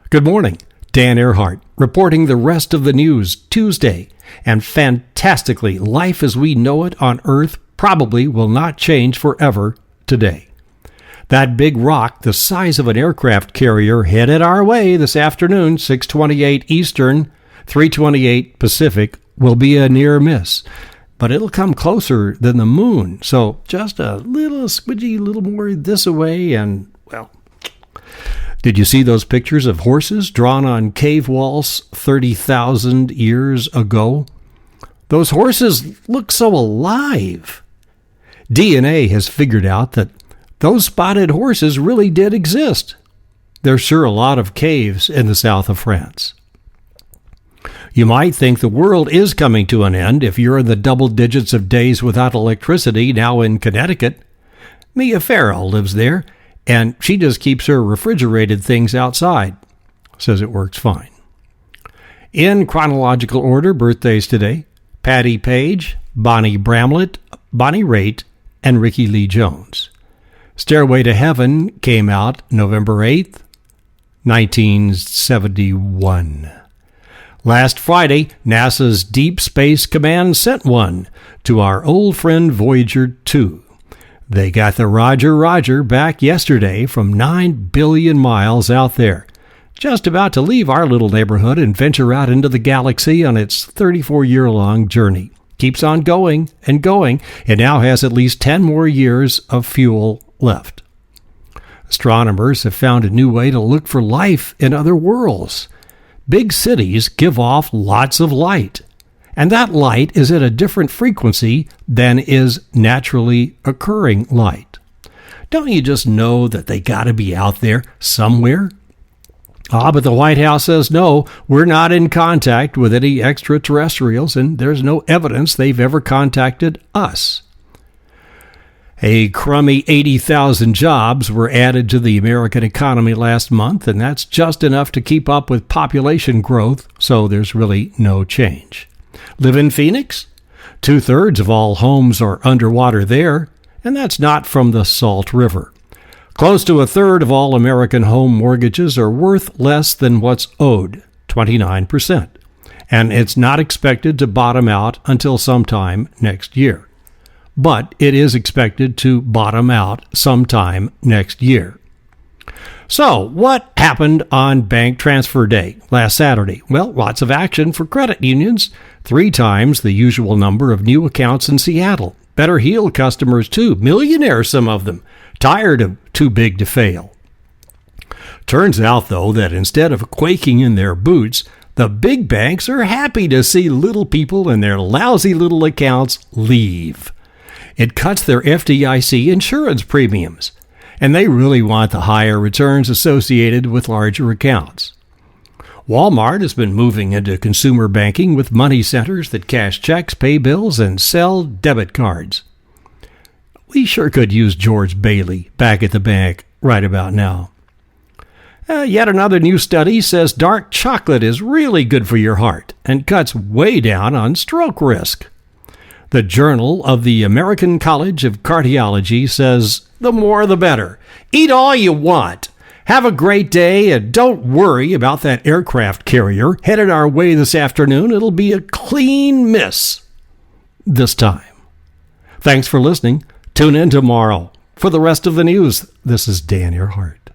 Good morning. Dan Earhart reporting the rest of the news Tuesday. And fantastically, life as we know it on Earth probably will not change forever today. That big rock the size of an aircraft carrier headed our way this afternoon, 6:28 Eastern, 3:28 Pacific, will be a near miss. But it'll come closer than the moon, so just a little squidgy, little more this way, and, well... Did you see those pictures of horses drawn on cave walls 30,000 years ago? Those horses look so alive. DNA has figured out that those spotted horses really did exist. There's sure a lot of caves in the south of France. You might think the world is coming to an end if you're in the double digits of days without electricity now in Connecticut. Mia Farrell lives there, and she just keeps her refrigerated things outside. Says it works fine. In chronological order, birthdays today: Patty Page, Bonnie Bramlett, Bonnie Raitt, and Ricky Lee Jones. Stairway to Heaven came out November 8th, 1971. Last Friday, NASA's Deep Space Command sent one to our old friend Voyager 2. They got the Roger back yesterday from 9 billion miles out there, just about to leave our little neighborhood and venture out into the galaxy on its 34-year-long journey. Keeps on going and going. It now has at least 10 more years of fuel left. Astronomers have found a new way to look for life in other worlds. Big cities give off lots of light, and that light is at a different frequency than is naturally occurring light. Don't you just know that they got to be out there somewhere? But the White House says no, we're not in contact with any extraterrestrials, and there's no evidence they've ever contacted us. A crummy 80,000 jobs were added to the American economy last month, and that's just enough to keep up with population growth, so there's really no change. Live in Phoenix? 2/3 of all homes are underwater there, and that's not from the Salt River. Close to 1/3 of all American home mortgages are worth less than what's owed, 29%, and it's not expected to bottom out until sometime next year. But it is expected to bottom out sometime next year. So, what happened on Bank Transfer Day last Saturday? Well, lots of action for credit unions. 3 times the usual number of new accounts in Seattle. Better heeled customers, too. Millionaires, some of them. Tired of too big to fail. Turns out, though, that instead of quaking in their boots, the big banks are happy to see little people and their lousy little accounts leave. It cuts their FDIC insurance premiums, and they really want the higher returns associated with larger accounts. Walmart has been moving into consumer banking with money centers that cash checks, pay bills, and sell debit cards. We sure could use George Bailey back at the bank right about now. Yet another new study says dark chocolate is really good for your heart and cuts way down on stroke risk. The Journal of the American College of Cardiology says the more the better. Eat all you want. Have a great day, and don't worry about that aircraft carrier headed our way this afternoon. It'll be a clean miss this time. Thanks for listening. Tune in tomorrow for the rest of the news. This is Dan Earhart.